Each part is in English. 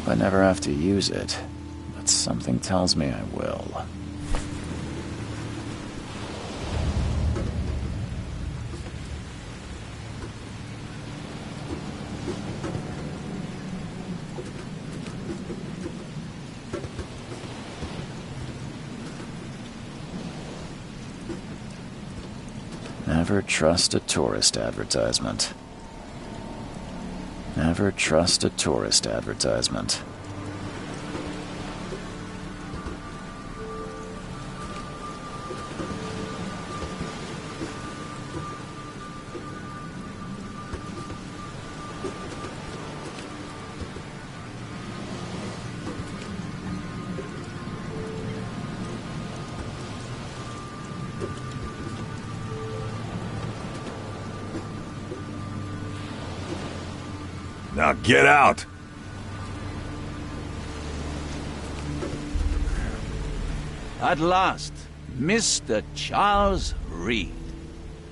Hope I never have to use it, but something tells me I will. Never trust a tourist advertisement. Never trust a tourist advertisement. Now get out! At last, Mr. Charles Reed.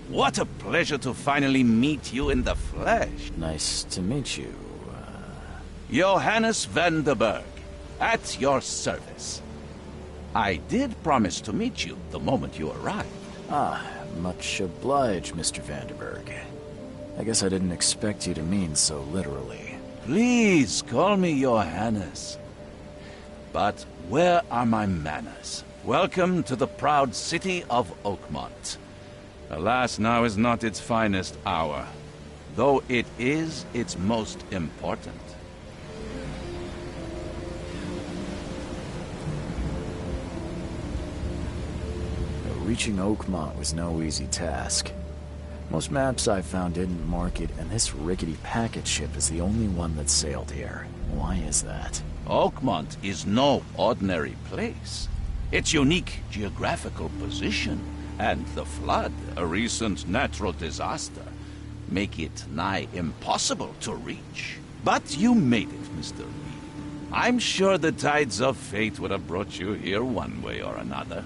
What a pleasure to finally meet you in the flesh. Nice to meet you. Johannes van der Berg, at your service. I did promise to meet you the moment you arrived. Ah, much obliged, Mr. Vanderberg. I guess I didn't expect you to mean so literally. Please call me your Highness. But where are my manners? Welcome to the proud city of Oakmont. Alas, now is not its finest hour, though it is its most important. Reaching Oakmont was no easy task. Most maps I found didn't mark it, and this rickety packet ship is the only one that sailed here. Why is that? Oakmont is no ordinary place. Its unique geographical position and the flood, a recent natural disaster, make it nigh impossible to reach. But you made it, Mr. Reed. I'm sure the tides of fate would have brought you here one way or another.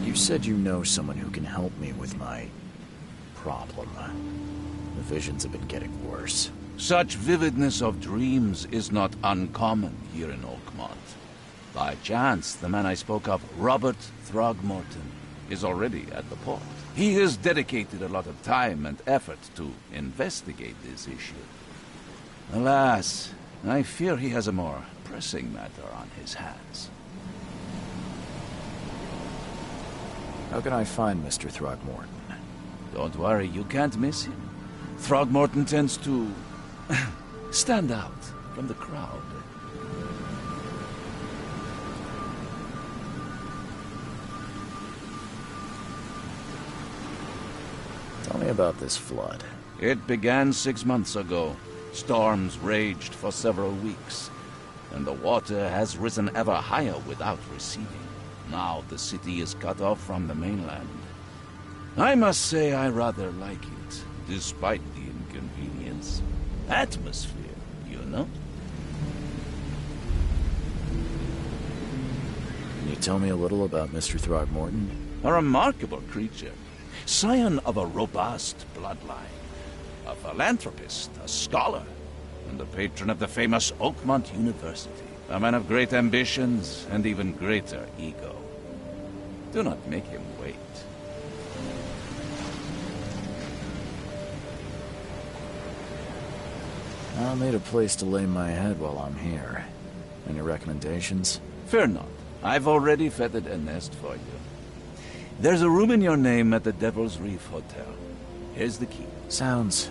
You said you know someone who can help me with my problem. The visions have been getting worse. Such vividness of dreams is not uncommon here in Oakmont. By chance, the man I spoke of, Robert Throgmorton, is already at the port. He has dedicated a lot of time and effort to investigate this issue. Alas, I fear he has a more pressing matter on his hands. How can I find Mr. Throgmorton? Don't worry, you can't miss him. Throgmorton tends to stand out from the crowd. Tell me about this flood. It began 6 months ago. Storms raged for several weeks, and the water has risen ever higher without receding. Now the city is cut off from the mainland. I must say I rather like it, despite the inconvenience. Atmosphere, you know? Can you tell me a little about Mr. Throgmorton? A remarkable creature. Scion of a robust bloodline. A philanthropist, a scholar, and the patron of the famous Oakmont University. A man of great ambitions and even greater ego. Do not make him wait. I'll need a place to lay my head while I'm here. Any recommendations? Fear not. I've already feathered a nest for you. There's a room in your name at the Devil's Reef Hotel. Here's the key. Sounds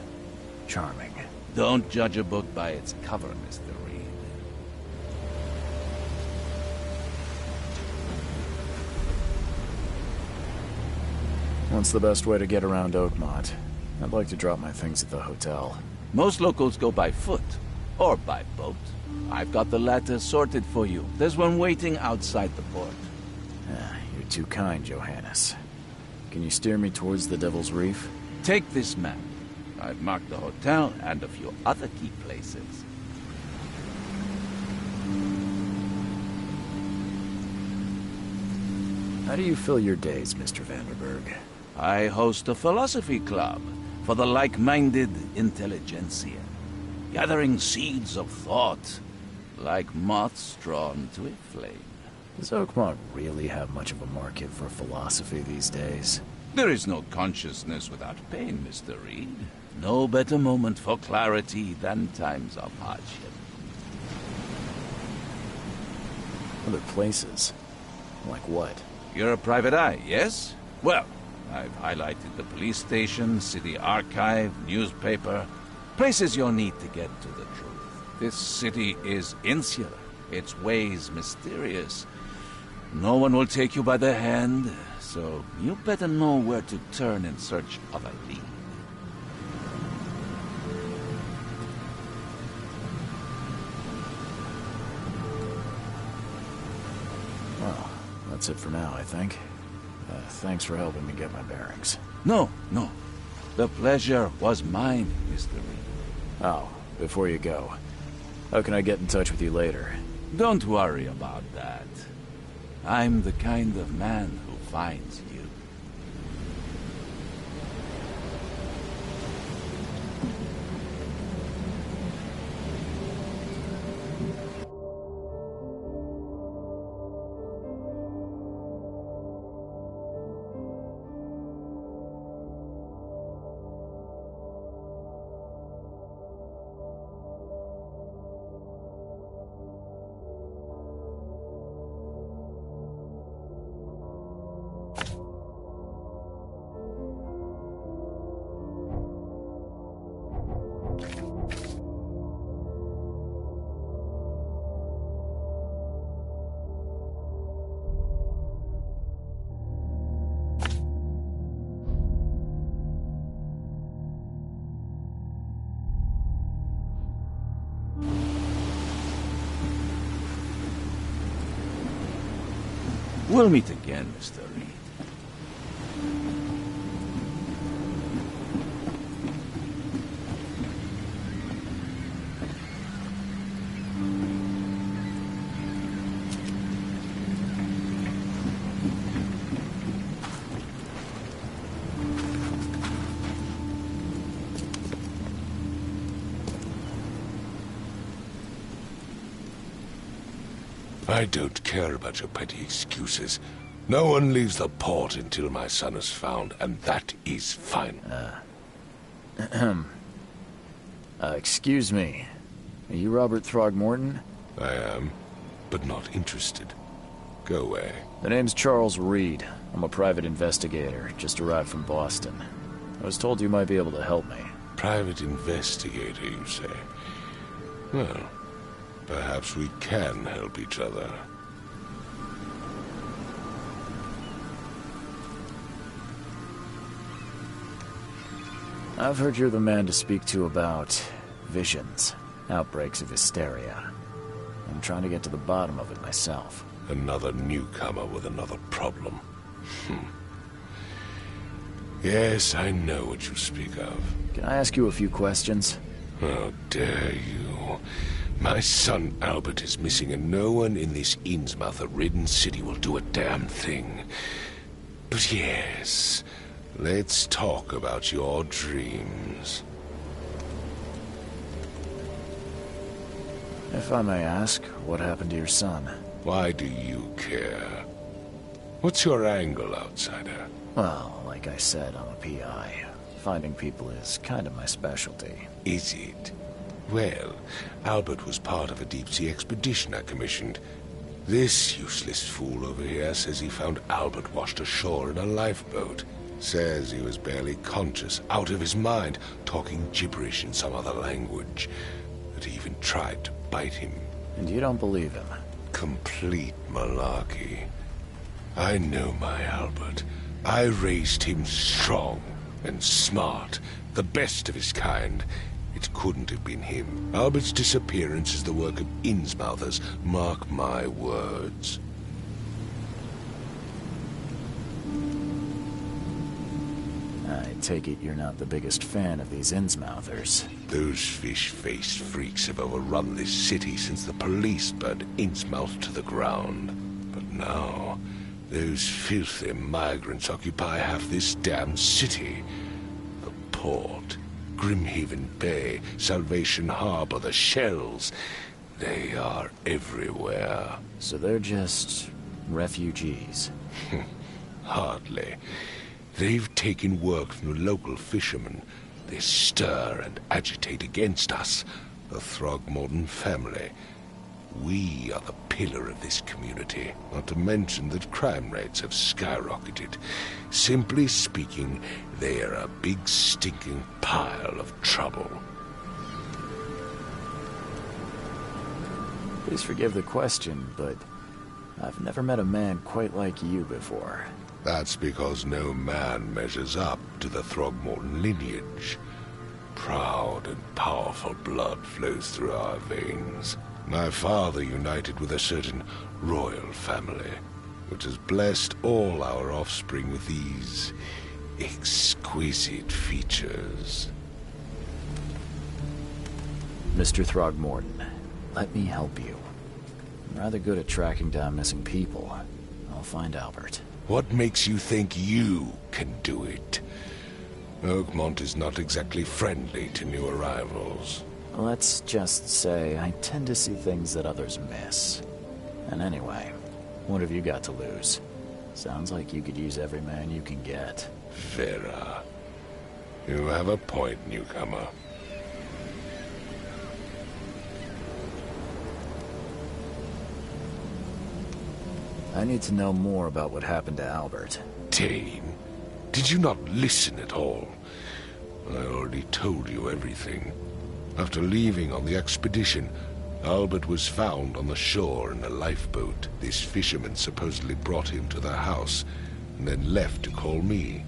charming. Don't judge a book by its cover, Mr. Reed. What's the best way to get around Oakmont? I'd like to drop my things at the hotel. Most locals go by foot, or by boat. I've got the latter sorted for you. There's one waiting outside the port. You're too kind, Johannes. Can you steer me towards the Devil's Reef? Take this map. I've marked the hotel and a few other key places. How do you fill your days, Mr. Vanderberg? I host a philosophy club for the like-minded intelligentsia, gathering seeds of thought like moths drawn to a flame. Does Oakmont really have much of a market for philosophy these days? There is no consciousness without pain, Mr. Reed. No better moment for clarity than times of hardship. Other places? Like what? You're a private eye, yes? Well, I've highlighted the police station, city archive, newspaper, places you'll need to get to the truth. This city is insular, its ways mysterious. No one will take you by the hand, so you better know where to turn in search of a lead. Well, that's it for now, I think. Thanks for helping me get my bearings. No. The pleasure was mine, Mr. Reed. Oh, before you go, how can I get in touch with you later? Don't worry about that. I'm the kind of man who finds you. We'll meet again, Mr. Reed. I don't care about your petty excuses. No one leaves the port until my son is found, and that is final. Excuse me. Are you Robert Throgmorton? I am, but not interested. Go away. The name's Charles Reed. I'm a private investigator, just arrived from Boston. I was told you might be able to help me. Private investigator, you say? Well, perhaps we can help each other. I've heard you're the man to speak to about visions, outbreaks of hysteria. I'm trying to get to the bottom of it myself. Another newcomer with another problem. Yes, I know what you speak of. Can I ask you a few questions? How dare you? My son Albert is missing, and no one in this Innsmouth-ridden city will do a damn thing. But yes, let's talk about your dreams. If I may ask, what happened to your son? Why do you care? What's your angle, outsider? Well, like I said, I'm a PI. Finding people is kind of my specialty. Is it? Well, Albert was part of a deep-sea expedition I commissioned. This useless fool over here says he found Albert washed ashore in a lifeboat. Says he was barely conscious, out of his mind, talking gibberish in some other language. That he even tried to bite him. And you don't believe him? Complete malarkey. I know my Albert. I raised him strong and smart, the best of his kind. It couldn't have been him. Albert's disappearance is the work of Innsmouthers, mark my words. I take it you're not the biggest fan of these Innsmouthers. Those fish-faced freaks have overrun this city since the police burned Innsmouth to the ground. But now, those filthy migrants occupy half this damn city. The port, Grimhaven Bay, Salvation Harbor, the shells. They are everywhere. So they're just refugees? Hardly. They've taken work from the local fishermen. They stir and agitate against us, the Throgmorton family. We are the pillar of this community, not to mention that crime rates have skyrocketed. Simply speaking, they are a big stinking pile of trouble. Please forgive the question, but I've never met a man quite like you before. That's because no man measures up to the Throgmorton lineage. Proud and powerful blood flows through our veins. My father united with a certain royal family, which has blessed all our offspring with these exquisite features. Mr. Throgmorton, let me help you. I'm rather good at tracking down missing people. I'll find Albert. What makes you think you can do it? Oakmont is not exactly friendly to new arrivals. Let's just say I tend to see things that others miss. And anyway, what have you got to lose? Sounds like you could use every man you can get. Vera, you have a point, newcomer. I need to know more about what happened to Albert. Dane, did you not listen at all? I already told you everything. After leaving on the expedition, Albert was found on the shore in a lifeboat. This fisherman supposedly brought him to the house, and then left to call me.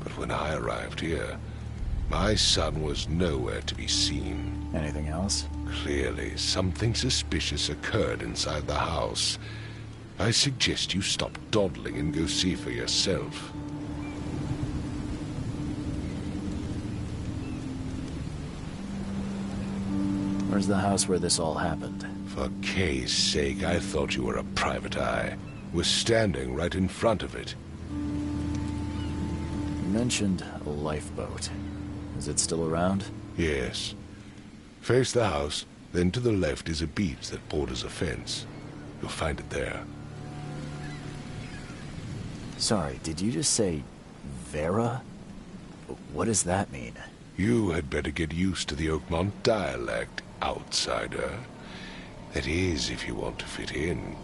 But when I arrived here, my son was nowhere to be seen. Anything else? Clearly, something suspicious occurred inside the house. I suggest you stop dawdling and go see for yourself. Where's the house where this all happened? For Kay's sake, I thought you were a private eye. We're standing right in front of it. You mentioned a lifeboat. Is it still around? Yes. Face the house, then to the left is a beach that borders a fence. You'll find it there. Sorry, did you just say Vera? What does that mean? You had better get used to the Oakmont dialect, outsider. That is, if you want to fit in.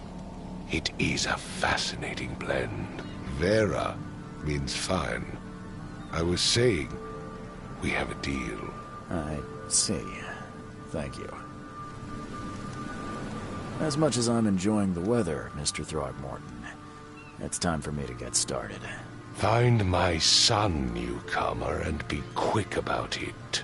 It is a fascinating blend. Vera means fine. I was saying, we have a deal. I see. Thank you. As much as I'm enjoying the weather, Mr. Throgmorton, it's time for me to get started. Find my son, newcomer, and be quick about it.